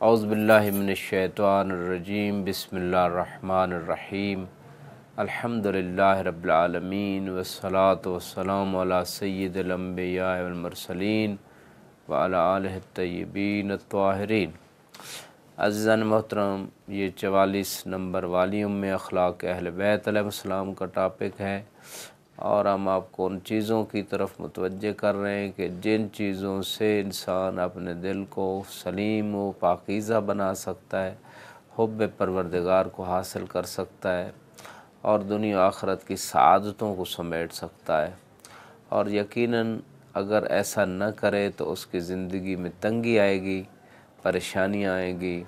اعوذ باللہ من الشیطان الرجیم بسم اللہ الرحمن الرحیم الحمدللہ رب العالمین والصلاة والسلام علی سید الانبیاء والمرسلین وعلی آلہ الطیبین الطاہرین۔ عزیزان محترم، یہ 44 نمبر والیوم میں اخلاق اہل بیت علیہ السلام کا ٹاپک ہے، اور ہم آپ کو ان چیزوں کی طرف متوجہ کر رہے ہیں کہ جن چیزوں سے انسان اپنے دل کو سلیم و پاکیزہ بنا سکتا ہے، حب پروردگار کو حاصل کر سکتا ہے اور دنیا و آخرت کی سعادتوں کو سمیٹ سکتا ہے۔ اور یقیناً اگر ایسا نہ کرے تو اس کی زندگی میں تنگی آئے گی، پریشانیاں آئیں گی،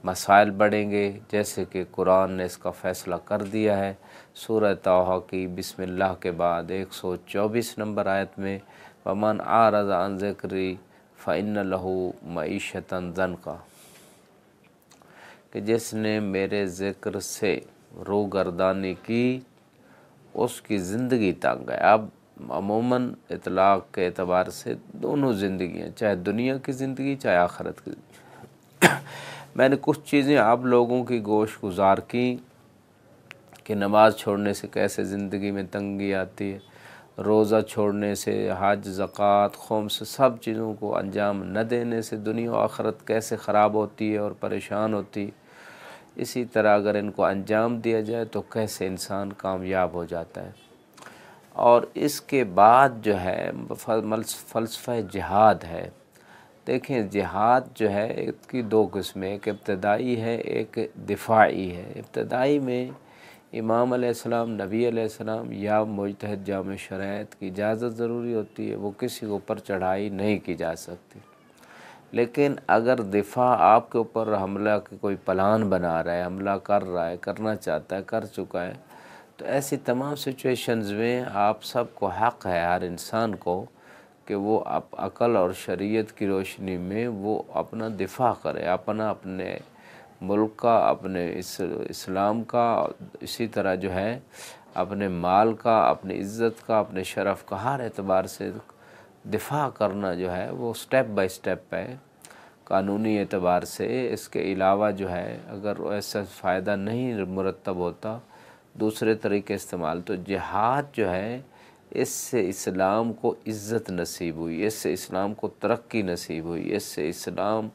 مسائل بڑھیں گے، جیسے کہ قرآن نے اس کا فیصلہ کر دیا ہے سورہ طٰہٰ کی بسم اللہ کے بعد 124 نمبر آیت میں، وَمَنْ أَعْرَضَ عَنْ ذِكْرِي فَإِنَّ لَهُ مَعِيشَةً ضَنْكًا، کہ جس نے میرے ذکر سے روگردانی کی اس کی زندگی تنگ ہے۔ اب عموماً اطلاق کے اعتبار سے دونوں زندگیاں، چاہے دنیا کی زندگی چاہے آخرت کی زندگی۔ میں نے کچھ چیزیں آپ لوگوں کی گوش گزار کی کہ نماز چھوڑنے سے کیسے زندگی میں تنگی آتی ہے، روزہ چھوڑنے سے، حج، زکوٰۃ، خمس، سب چیزوں کو انجام نہ دینے سے دنیا و آخرت کیسے خراب ہوتی ہے اور پریشان ہوتی ہے، اسی طرح اگر ان کو انجام دیا جائے تو کیسے انسان کامیاب ہو جاتا ہے۔ اور اس کے بعد جو ہے فلسفہ جہاد ہے۔ دیکھیں، جہاد جو ہے اس کی دو قسمیں، ایک ابتدائی ہے، ایک دفاعی ہے۔ ابتدائی میں امام علیہ السلام، نبی علیہ السلام یا مجتہد جامع شرائط کی اجازت ضروری ہوتی ہے، وہ کسی کے اوپر چڑھائی نہیں کی جا سکتی۔ لیکن اگر دفاع آپ کے اوپر حملہ کی کوئی پلان بنا رہا ہے، حملہ کر رہا ہے، کرنا چاہتا ہے، کر چکا ہے، تو ایسی تمام سچویشنز میں آپ سب کو حق ہے، ہر انسان کو، کہ وہ عقل اور شریعت کی روشنی میں وہ اپنا دفاع کرے، اپنے ملک کا، اپنے اسلام کا، اسی طرح جو ہے اپنے مال کا، اپنی عزت کا، اپنے شرف کا، ہر اعتبار سے دفاع کرنا جو ہے وہ سٹیپ بائی سٹیپ ہے قانونی اعتبار سے۔ اس کے علاوہ جو ہے اگر ایسا فائدہ نہیں مرتب ہوتا دوسرے طریقے استعمال، تو جہاد جو ہے اس سے اسلام کو عزت نصیب ہوئی، اس سے اسلام کو ترقی نصیب ہوئی، اس سے اسلام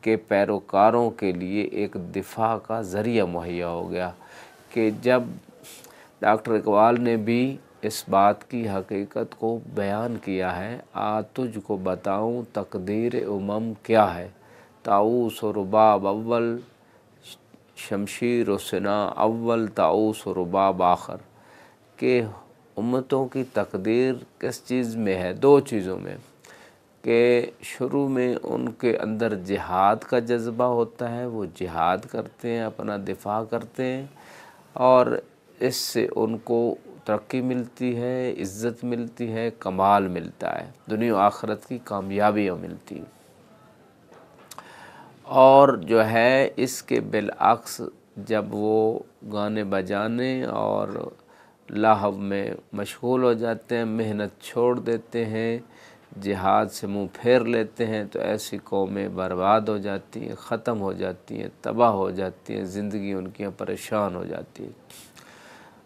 کے پیروکاروں کے لیے ایک دفاع کا ذریعہ مہیا ہو گیا۔ کہ جب ڈاکٹر اقبال نے بھی اس بات کی حقیقت کو بیان کیا ہے، تجھ کو بتاؤں تقدیر امم کیا ہے، طاؤس و رباب اول شمشیر و سنا اول طاؤس و رباب آخر، کہ امتوں کی تقدیر کس چیز میں ہے؟ دو چیزوں میں، کہ شروع میں ان کے اندر جہاد کا جذبہ ہوتا ہے، وہ جہاد کرتے ہیں، اپنا دفاع کرتے ہیں، اور اس سے ان کو ترقی ملتی ہے، عزت ملتی ہے، کمال ملتا ہے، دنیا و آخرت کی کامیابیاں ملتی ہیں۔ اور جو ہے اس کے بالعکس جب وہ گانے بجانے اور لہو میں مشغول ہو جاتے ہیں، محنت چھوڑ دیتے ہیں، جہاد سے منہ پھیر لیتے ہیں، تو ایسی قومیں برباد ہو جاتی ہیں، ختم ہو جاتی ہیں، تباہ ہو جاتی ہیں، زندگی ان کی پریشان ہو جاتی ہے۔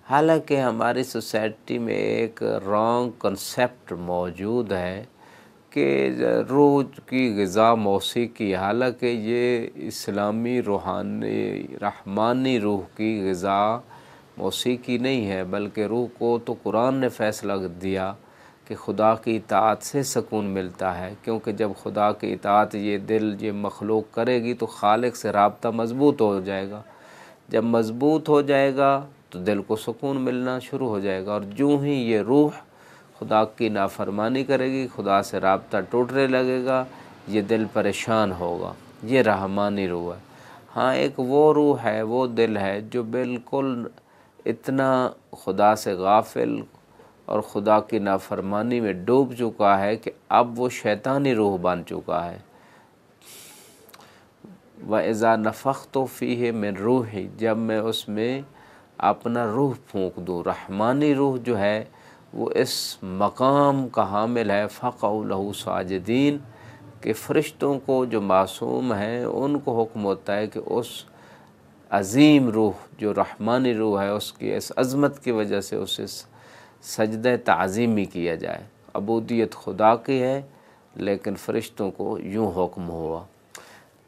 حالانکہ ہماری سوسائٹی میں ایک رانگ کنسیپٹ موجود ہے کہ روح کی غذا موسیقی، حالانکہ یہ اسلامی روحانی رحمانی روح کی غذا موسیقی نہیں ہے، بلکہ روح کو تو قرآن نے فیصلہ دیا کہ خدا کی اطاعت سے سکون ملتا ہے، کیونکہ جب خدا کی اطاعت یہ دل یہ مخلوق کرے گی تو خالق سے رابطہ مضبوط ہو جائے گا، جب مضبوط ہو جائے گا تو دل کو سکون ملنا شروع ہو جائے گا، اور جو ہی یہ روح خدا کی نافرمانی کرے گی، خدا سے رابطہ ٹوٹنے لگے گا، یہ دل پریشان ہوگا۔ یہ رحمانی روح ہے۔ ہاں، ایک وہ روح ہے، وہ دل ہے جو بالکل اتنا خدا سے غافل اور خدا کی نافرمانی میں ڈوب چکا ہے کہ اب وہ شیطانی روح بن چکا ہے۔ وَإِذَا نَفَخْتُ فِيهِ مِن رُوحِي، جب میں اس میں اپنا روح پھونک دوں، رحمانی روح جو ہے وہ اس مقام کا حامل ہے، فَقَعُوا لَهُ سَاجِدِينَ، کہ فرشتوں کو جو معصوم ہیں ان کو حکم ہوتا ہے کہ اس عظیم روح جو رحمانی روح ہے اس کی اس عظمت کی وجہ سے اسے سجدہ تعظیمی کیا جائے۔ عبودیت خدا کی ہے لیکن فرشتوں کو یوں حکم ہوا۔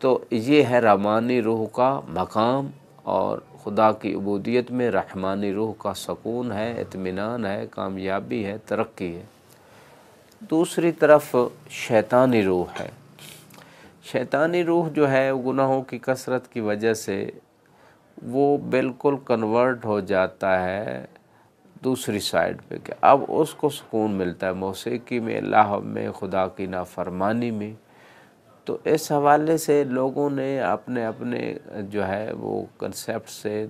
تو یہ ہے رحمانی روح کا مقام، اور خدا کی عبودیت میں رحمانی روح کا سکون ہے، اطمینان ہے، کامیابی ہے، ترقی ہے۔ دوسری طرف شیطانی روح ہے۔ شیطانی روح جو ہے گناہوں کی کثرت کی وجہ سے وہ بالکل کنورٹ ہو جاتا ہے دوسری سائیڈ پہ، کہ اب اس کو سکون ملتا ہے موسیقی میں، لہو میں، خدا کی نافرمانی میں۔ تو اس حوالے سے لوگوں نے اپنے اپنے جو ہے وہ کنسیپٹ سے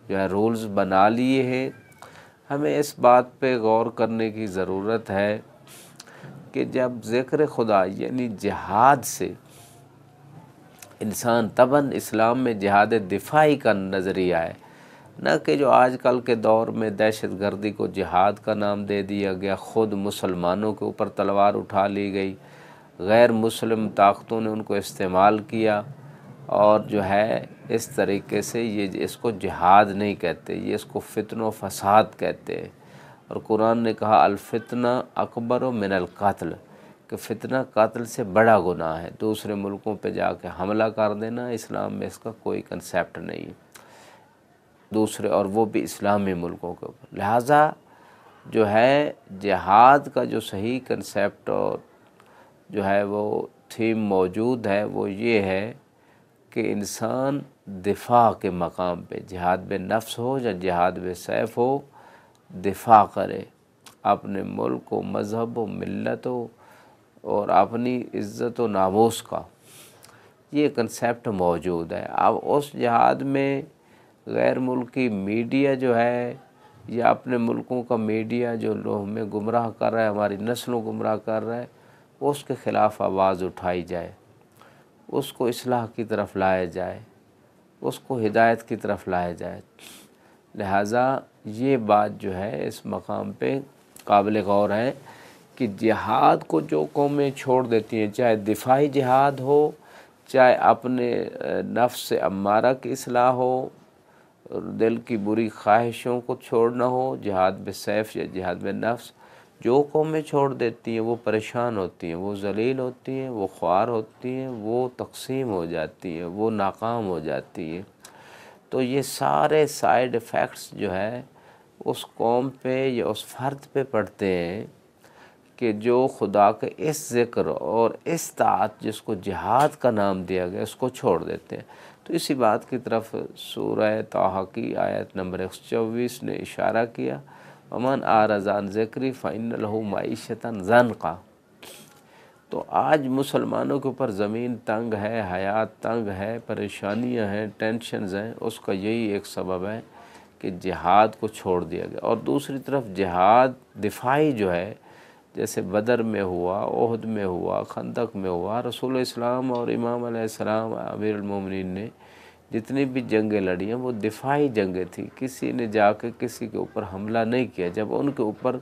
جو ہے رولز بنا لیے ہیں۔ ہمیں اس بات پہ غور کرنے کی ضرورت ہے کہ جب ذکر خدا یعنی جہاد سے انسان طبعاً اسلام میں جہاد دفاعی کا نظریہ ہے، نہ کہ جو آج کل کے دور میں دہشت گردی کو جہاد کا نام دے دیا گیا، خود مسلمانوں کے اوپر تلوار اٹھا لی گئی، غیر مسلم طاقتوں نے ان کو استعمال کیا، اور جو ہے اس طریقے سے یہ اس کو جہاد نہیں کہتے، یہ اس کو فتنہ و فساد کہتے ہیں۔ اور قرآن نے کہا الفتنہ اکبر من القتل، کہ فتنہ قتل سے بڑا گناہ ہے۔ دوسرے ملکوں پہ جا کے حملہ کر دینا، اسلام میں اس کا کوئی کنسیپٹ نہیں، دوسرے اور وہ بھی اسلامی ملکوں کے اوپر۔ لہٰذا جو ہے جہاد کا جو صحیح کنسیپٹ اور جو ہے وہ تھیم موجود ہے وہ یہ ہے کہ انسان دفاع کے مقام پہ، جہاد بے نفس ہو یا جہاد بے سیف ہو، دفاع کرے اپنے ملک و مذہب و ملت و اور اپنی عزت و ناموس کا، یہ کنسیپٹ موجود ہے۔ اب اس جہاد میں غیر ملکی میڈیا جو ہے یا اپنے ملکوں کا میڈیا جو لوگ ہمیں گمراہ کر رہا ہے، ہماری نسلوں گمراہ کر رہا ہے، اس کے خلاف آواز اٹھائی جائے، اس کو اصلاح کی طرف لایا جائے، اس کو ہدایت کی طرف لایا جائے۔ لہٰذا یہ بات جو ہے اس مقام پہ قابل غور ہے کہ جہاد کو جو قومیں چھوڑ دیتی ہیں، چاہے دفاعی جہاد ہو، چاہے اپنے نفس امارہ کی اصلاح ہو، دل کی بری خواہشوں کو چھوڑنا ہو، جہاد بالسیف یا جہاد بالنفس، جو قومیں چھوڑ دیتی ہیں وہ پریشان ہوتی ہیں، وہ ذلیل ہوتی ہیں، وہ خوار ہوتی ہیں، وہ تقسیم ہو جاتی ہیں، وہ ناکام ہو جاتی ہیں۔ تو یہ سارے سائیڈ ایفیکٹس جو ہے اس قوم پہ یا اس فرد پہ پڑتے ہیں کہ جو خدا کے اس ذکر اور اس طاعت جس کو جہاد کا نام دیا گیا اس کو چھوڑ دیتے ہیں۔ تو اسی بات کی طرف سورہ طٰہٰ کی آیت نمبر 124 نے اشارہ کیا، وَمَنْ أَعْرَضَ عَنْ ذِكْرِي فَإِنَّ لَهُ مَعِيشَةً ضَنْكًا۔ تو آج مسلمانوں کے اوپر زمین تنگ ہے، حیات تنگ ہے، پریشانیاں ہیں، ٹینشنز ہیں، اس کا یہی ایک سبب ہے کہ جہاد کو چھوڑ دیا گیا۔ اور دوسری طرف جہاد دفاعی جو ہے، جیسے بدر میں ہوا، احد میں ہوا، خندق میں ہوا، رسول اسلام اور امام علیہ السلام امیر المومنین نے جتنی بھی جنگیں لڑی ہیں وہ دفاعی جنگیں تھیں، کسی نے جا کے کسی کے اوپر حملہ نہیں کیا۔ جب ان کے اوپر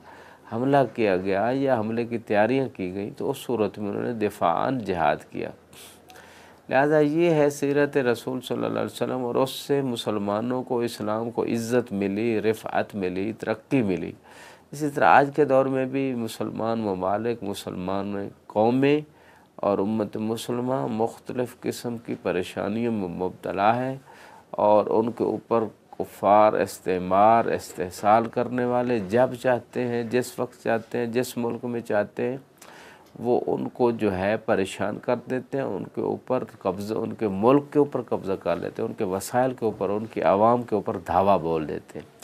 حملہ کیا گیا یا حملے کی تیاریاں کی گئیں تو اس صورت میں انہوں نے دفاعاً جہاد کیا۔ لہٰذا یہ ہے سیرت رسول صلی اللہ علیہ وسلم، اور اس سے مسلمانوں کو، اسلام کو عزت ملی، رفعت ملی، ترقی ملی۔ اسی طرح آج کے دور میں بھی مسلمان ممالک، مسلمان قومیں اور امت مسلمہ مختلف قسم کی پریشانیوں میں مبتلا ہے، اور ان کے اوپر کفار استعمار استحصال کرنے والے جب چاہتے ہیں، جس وقت چاہتے ہیں، جس ملک میں چاہتے ہیں، وہ ان کو جو ہے پریشان کر دیتے ہیں، ان کے اوپر قبضہ، ان کے ملک کے اوپر قبضہ کر لیتے ہیں، ان کے وسائل کے اوپر، ان کی عوام کے اوپر دھاوا بول دیتے ہیں۔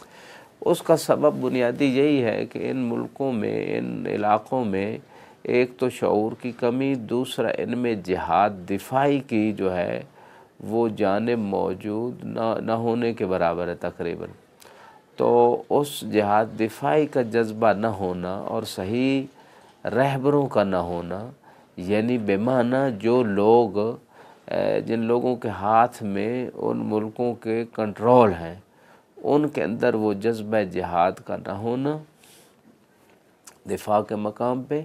اس کا سبب بنیادی یہی ہے کہ ان ملکوں میں، ان علاقوں میں ایک تو شعور کی کمی، دوسرا ان میں جہاد دفاعی کی جو ہے وہ جانب موجود نہ ہونے کے برابر ہے تقریباً۔ تو اس جہاد دفاعی کا جذبہ نہ ہونا اور صحیح رہبروں کا نہ ہونا، یعنی بے معنی جو لوگ جن لوگوں کے ہاتھ میں ان ملکوں کے کنٹرول ہیں، ان کے اندر وہ جذبہ جہاد کا نہ ہونا دفاع کے مقام پہ،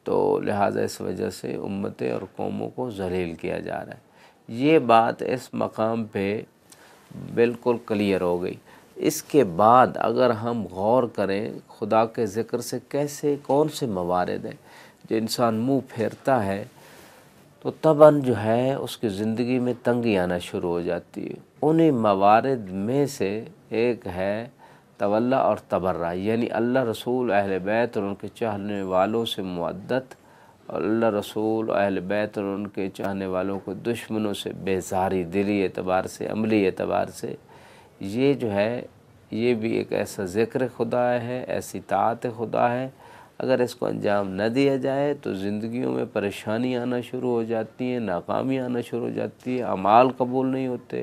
تو لہٰذا اس وجہ سے امتیں اور قوموں کو ذلیل کیا جا رہا ہے۔ یہ بات اس مقام پہ بالکل کلیئر ہو گئی۔ اس کے بعد اگر ہم غور کریں خدا کے ذکر سے کیسے کون سے موارد ہیں جو انسان منہ پھیرتا ہے تو طبعاً جو ہے اس کی زندگی میں تنگی آنا شروع ہو جاتی ہے۔ انہیں موارد میں سے ایک ہے تولا اور تبرہ، یعنی اللہ رسول اہل بیت اور ان کے چاہنے والوں سے مودت، اور اللہ رسول اہل بیت اور ان کے چاہنے والوں کو دشمنوں سے بیزاری، دلی اعتبار سے، عملی اعتبار سے۔ یہ جو ہے یہ بھی ایک ایسا ذکر خدا ہے، ایسی طاعت خدا ہے، اگر اس کو انجام نہ دیا جائے تو زندگیوں میں پریشانی آنا شروع ہو جاتی ہیں، ناکامی آنا شروع ہو جاتی ہے، اعمال قبول نہیں ہوتے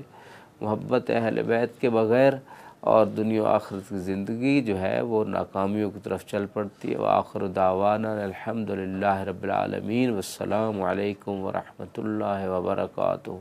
محبت اہل بیت کے بغیر، اور دنیا و آخرت کی زندگی جو ہے وہ ناکامیوں کی طرف چل پڑتی ہے۔ وآخر دعوانا الحمدللہ رب العالمین، والسلام علیکم ورحمۃ اللہ وبرکاتہ۔